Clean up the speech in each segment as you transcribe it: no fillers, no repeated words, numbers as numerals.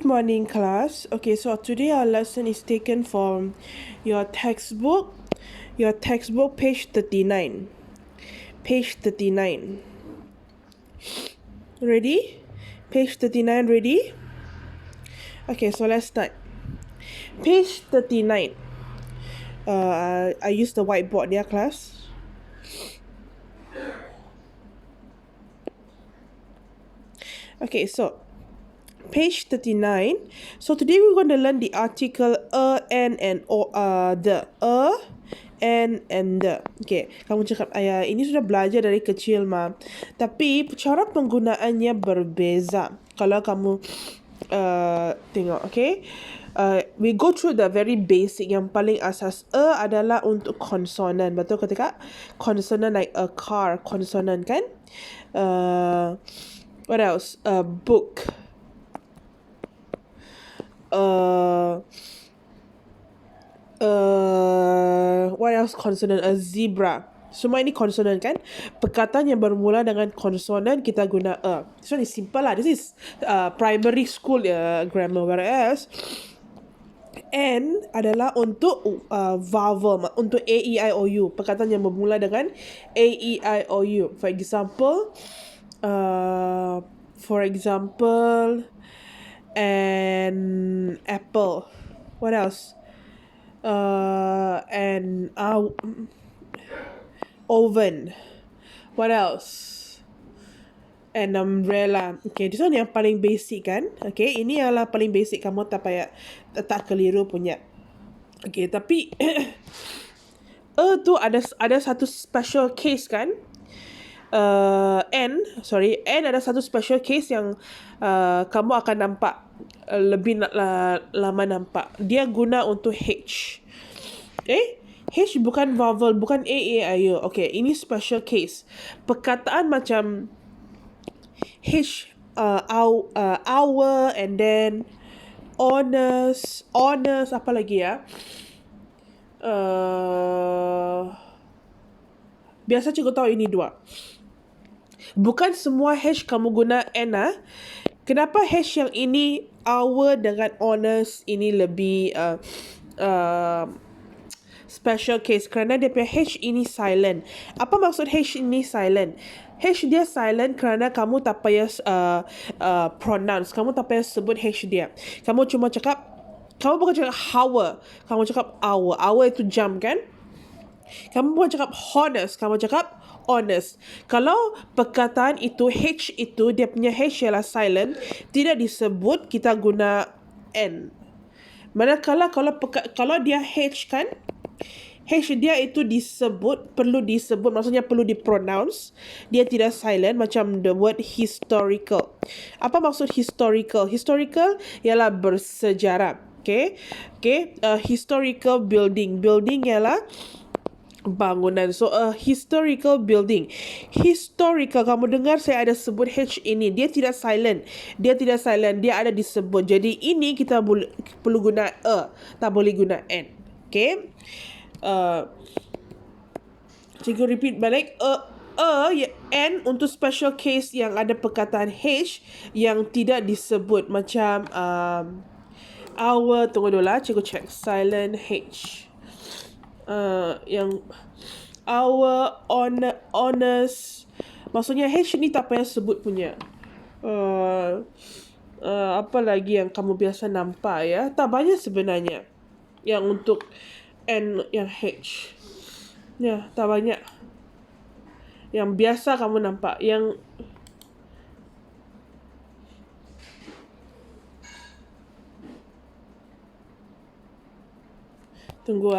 Good morning, class. Okay, so today our lesson is taken from your textbook, page 39. Page 39. Ready? Page 39, ready? Okay, so let's start. Page 39. I use the whiteboard, yeah, class? Okay, so page 39. So today we're going to learn the article an, and the. And the. Okay, kamu cakap ayah ini sudah belajar dari kecil ma. Tapi cara penggunaannya berbeza. Kalau kamu tengok, okay. We go through the very basic, yang paling asas. Adalah untuk konsonan. Betul ketika konsonan like a car, konsonan kan? What else? Book. What else consonant? A zebra. Semua ini konsonan kan? Perkataan yang bermula dengan konsonan kita guna This one is simple lah. This is primary school grammar. Whereas N adalah untuk vowel, untuk A, E, I, O, U. Perkataan yang bermula dengan A, E, I, O, U. For example, an apple. What else? An oven. What else? An umbrella. Okay, this one yang paling basic kan? Okay, ini adalah paling basic. Kamu tak payah tak keliru punya. Okay, tapi tu ada satu special case kan? N ada satu special case yang kamu akan nampak lebih lama nampak. Dia guna untuk H. Okay? H bukan vowel, bukan A, I, O. Okay, ini special case. Perkataan macam H, our, and then honest, apa lagi ya? Biasa cikgu tahu ini dua. Bukan semua H kamu guna N. Kenapa H yang ini, our dengan honest, ini lebih special case? Kerana dia punya H ini silent. Apa maksud H ini silent? H dia silent kerana kamu tak payah pronounce. Kamu tak payah sebut H dia. Kamu cuma cakap, kamu bukan cakap our, kamu cakap our. Our itu jam kan? Kamu bukan cakap honest, kamu cakap honest. Kalau perkataan itu, H itu, dia punya H ialah silent, tidak disebut, kita guna N. Manakala kalau dia H kan, H dia itu perlu disebut, maksudnya perlu dipronounce. Dia tidak silent, macam the word historical. Apa maksud historical? Historical ialah bersejarah. Okay. Historical building. Building ialah bangunan. So historical building. Historical, kamu dengar saya ada sebut H ini, dia tidak silent. Dia ada disebut. Jadi ini kita perlu guna tak boleh guna N. Okay. Cikgu repeat balik. N untuk special case yang ada perkataan H yang tidak disebut. Macam our, tunggu dulu lah, cikgu check. Silent H. Yang our, honest, maksudnya H ni tak payah sebut punya. Apa lagi yang kamu biasa nampak ya? Tak banyak sebenarnya yang untuk N yang H. Ya, tak banyak. Yang biasa kamu nampak. Yang tunggu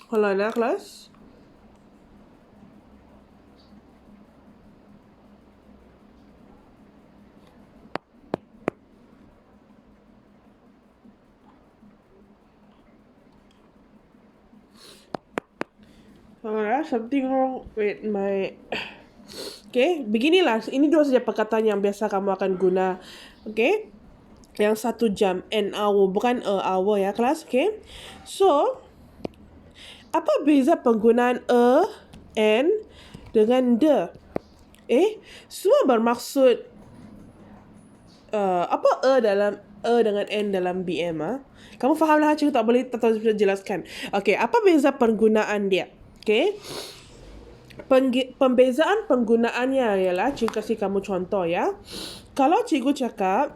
Hold on class. Something wrong with my... Okay, beginilah. Ini dua saja perkataan yang biasa kamu akan guna. Okay. Yang 1 jam, an hour, bukan a hour ya kelas, okay? So, apa beza penggunaan an dengan the? Semua bermaksud apa dalam dengan n dalam BM Kamu faham lah, cikgu tak boleh jelaskan. Okay, apa beza penggunaan dia? Okay. Pembezaan penggunaannya ialah, cikgu kasih kamu contoh ya. Kalau cikgu cakap,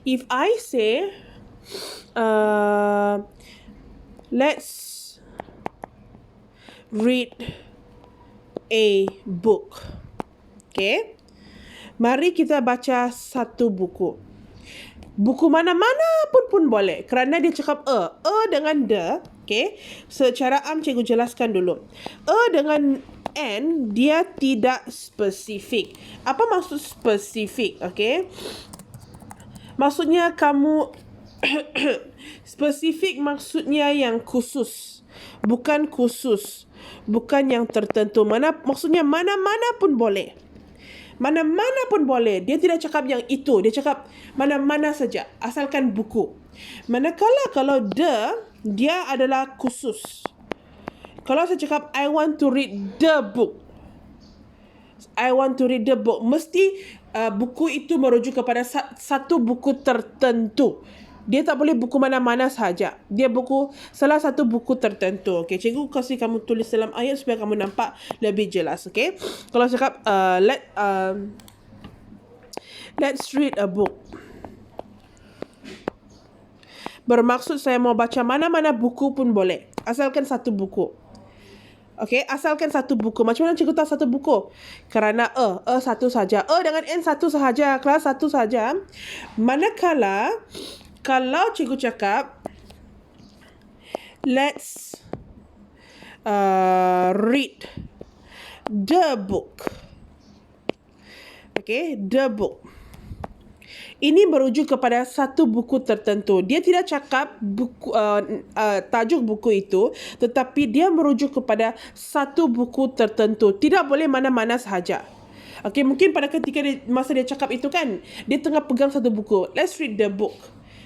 if I say, let's read a book. Okay. Mari kita baca satu buku. Buku mana-mana pun boleh. Kerana dia cakap dengan the. Okay. Secara cikgu jelaskan dulu. Dengan and, dia tidak spesifik. Apa maksud spesifik? Okay. Maksudnya kamu spesifik maksudnya yang khusus. Bukan khusus. Bukan yang tertentu. Maksudnya mana-mana pun boleh. Mana-mana pun boleh. Dia tidak cakap yang itu. Dia cakap mana-mana saja. Asalkan buku. Manakala kalau dia adalah khusus. Kalau saya cakap, I want to read the book. I want to read the book. Mesti buku itu merujuk kepada satu buku tertentu. Dia tak boleh buku mana-mana sahaja. Dia salah satu buku tertentu. Okay, cikgu kasih kamu tulis dalam ayat supaya kamu nampak lebih jelas. Okay, kalau cakap let's read a book, bermaksud saya mau baca mana-mana buku pun boleh. Asalkan satu buku. Okay, asalkan satu buku. Macam mana cikgu tahu satu buku? Kerana satu saja. Dengan n satu sahaja. Kelas satu sahaja. Manakala kalau cikgu cakap, let's read the book. Okay, the book. Ini merujuk kepada satu buku tertentu. Dia tidak cakap tajuk buku itu, tetapi dia merujuk kepada satu buku tertentu. Tidak boleh mana-mana sahaja. Okay, mungkin pada ketika masa dia cakap itu kan, dia tengah pegang satu buku. Let's read the book.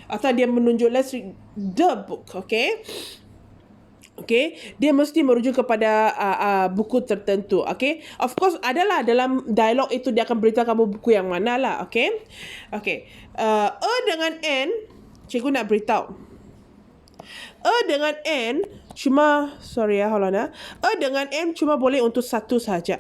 Atau dia menunjuk let's read the book. Okay. Okay, dia mesti merujuk kepada buku tertentu. Okay, of course adalah dalam dialog itu dia akan beritahu kamu buku yang mana lah. Okay, okay. Dengan n, cikgu nak beritahu. Dengan n cuma, sorry ya, hold on. Dengan n cuma boleh untuk satu sahaja.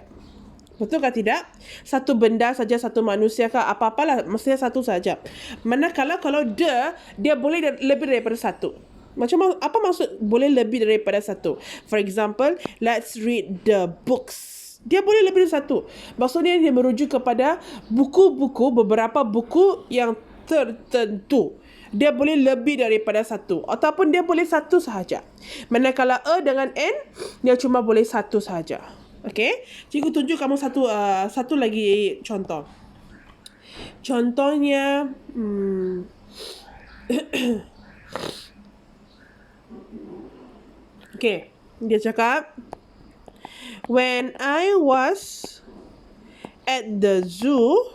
Betul ke tidak? Satu benda saja, satu manusia ke apa-apalah, mestinya satu saja. Manakala kalau dia boleh lebih daripada satu. Macam apa maksud boleh lebih daripada satu? For example, let's read the books. Dia boleh lebih dari satu. Maksudnya dia merujuk kepada buku-buku, beberapa buku yang tertentu. Dia boleh lebih daripada satu. Ataupun dia boleh satu sahaja. Manakala dengan n, dia cuma boleh satu sahaja. Okay, cikgu tunjuk kamu satu lagi contoh. Contohnya, okay, dia cakap, when I was at the zoo,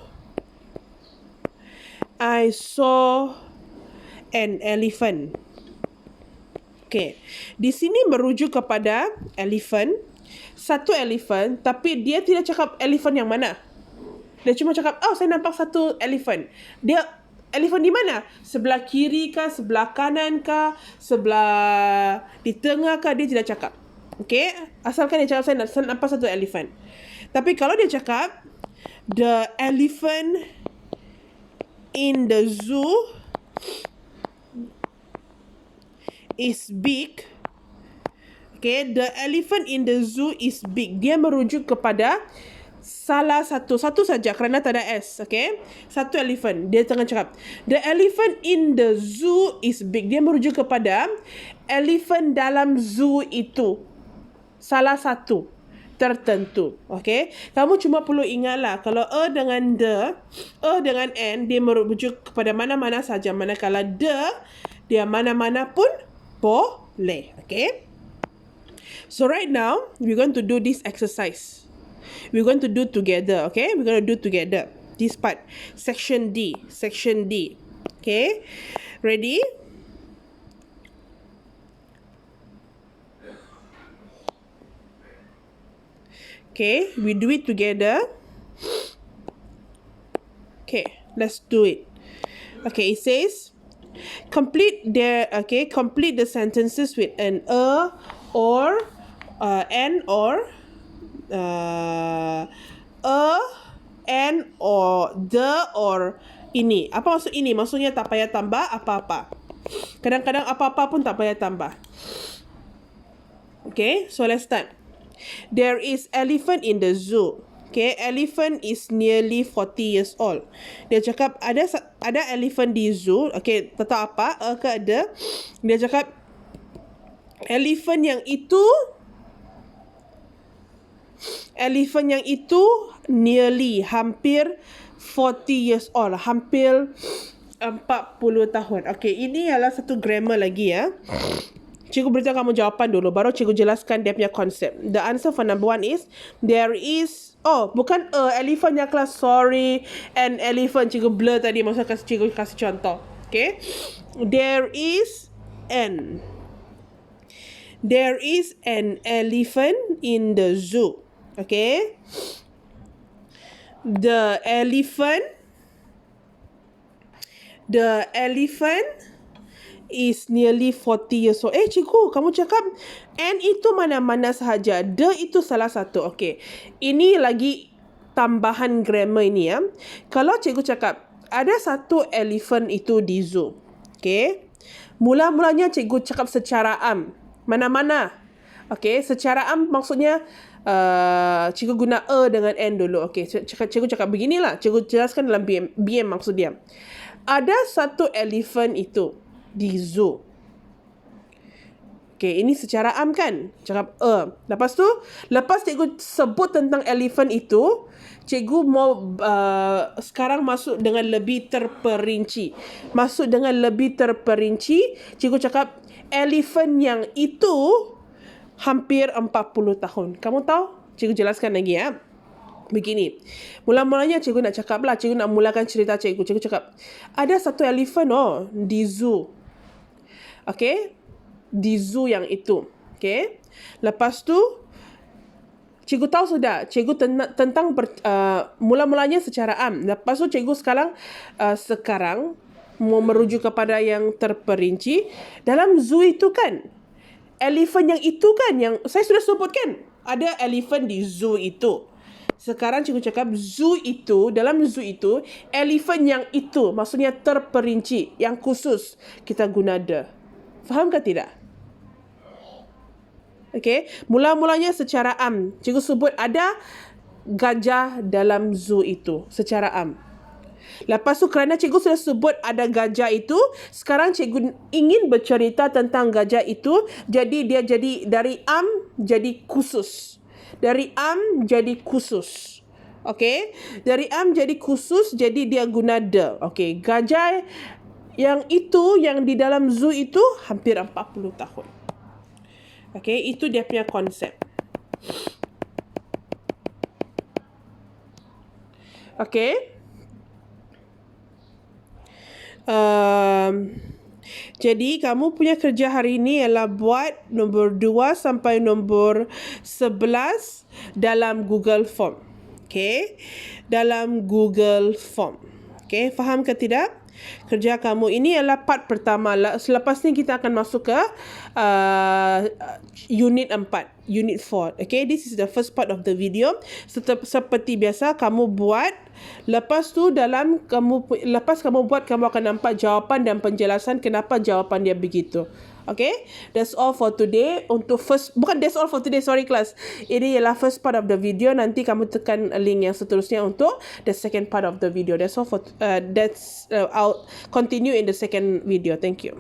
I saw an elephant. Okay, di sini merujuk kepada elephant. Satu elephant, tapi dia tidak cakap elephant yang mana. Dia cuma cakap, saya nampak satu elephant. Dia elephant di mana? Sebelah kiri kah, sebelah kanan kah, sebelah di tengah kah, dia tidak cakap. Okay, asalkan dia cakap saya nampak satu elephant. Tapi kalau dia cakap the elephant in the zoo is big. Okay, the elephant in the zoo is big. Dia merujuk kepada salah satu saja kerana tak ada S. Okay, satu elephant. Dia tengah cakap the elephant in the zoo is big. Dia merujuk kepada elephant dalam zoo itu, salah satu tertentu. Okay, kamu cuma perlu ingatlah kalau dengan dengan n, dia merujuk kepada mana-mana saja. Manakala dia mana-mana pun boleh. Okay, so right now we're going to do this exercise. We're going to do together. Okay, we're going to do together. This part. Section D. Section D. Okay. Ready? Okay. We do it together. Okay. Let's do it. Okay. It says, complete the sentences with an or, an or, and or, the or, ini. Apa maksud ini? Maksudnya tak payah tambah apa-apa. Kadang-kadang apa-apa pun tak payah tambah. Okay, so let's start. There is elephant in the zoo. Okay, elephant is nearly 40 years old. Dia cakap ada elephant di zoo. Okay, tak tahu apa ke ada. Dia cakap elephant yang itu nearly, hampir 40 years old, hampir 40 tahun. Okay, ini adalah satu grammar lagi ya. Cikgu beritahu kamu jawapan dulu, baru cikgu jelaskan dia punya konsep. The answer for number 1 is, there is, bukan elephant yang kelas, sorry, an elephant, cikgu blur tadi, maksud cikgu kasih contoh. Okay, there is an elephant in the zoo. Okay, the elephant is nearly 40 years old. Cikgu, kamu cakap and itu mana-mana sahaja. The itu salah satu. Okay, ini lagi tambahan grammar ini ya. Kalau cikgu cakap ada satu elephant itu di zoo. Okay, mula-mulanya cikgu cakap secara am. Mana-mana. Okay, secara am maksudnya cikgu guna dengan n dulu. Okay, cikgu cakap beginilah. Cikgu jelaskan dalam BM maksud dia. Ada satu elephant itu di zoo. Okay, ini secara am kan? Cakap Lepas tu, lepas cikgu sebut tentang elephant itu, cikgu mau sekarang masuk dengan lebih terperinci. Cikgu cakap elephant yang itu hampir 40 tahun. Kamu tahu? Cikgu jelaskan lagi ya. Begini, mula-mulanya cikgu nak cakap lah, cikgu nak mulakan cerita cikgu. Cikgu cakap, ada satu elephant di zoo. Okay, di zoo yang itu. Okay, lepas tu cikgu tahu sudah, cikgu tentang mula-mulanya secara am. Lepas tu cikgu sekarang mau merujuk kepada yang terperinci. Dalam zoo itu kan, elephant yang itu kan, yang saya sudah sebutkan, ada elephant di zoo itu. Sekarang cikgu cakap dalam zoo itu, elephant yang itu, maksudnya terperinci, yang khusus, kita guna the. Faham ke tidak? Okay, mula-mulanya secara am. Cikgu sebut ada gajah dalam zoo itu, secara am. Lepas tu kerana cikgu sudah sebut ada gajah itu, sekarang cikgu ingin bercerita tentang gajah itu, jadi dia jadi dari am jadi khusus. Dari am jadi khusus. Okay, dari am jadi khusus, jadi dia guna the. Okay, gajah yang itu, yang di dalam zoo itu hampir 40 tahun. Okay, itu dia punya konsep. Okay. Jadi kamu punya kerja hari ini ialah buat nombor 2 sampai nombor 11 dalam Google Form. Okay, dalam Google Form. Okay, faham ke tidak? Kerja kamu ini adalah part pertama. Selepas ni kita akan masuk ke unit 4, unit 4. Okay, this is the first part of the video. Seperti biasa kamu buat. Lepas tu lepas kamu buat, kamu akan nampak jawapan dan penjelasan kenapa jawapan dia begitu. Okay, that's all for today. That's all for today, sorry class. Ini ialah first part of the video. Nanti kamu tekan link yang seterusnya untuk the second part of the video. That's all for I'll continue in the second video. Thank you.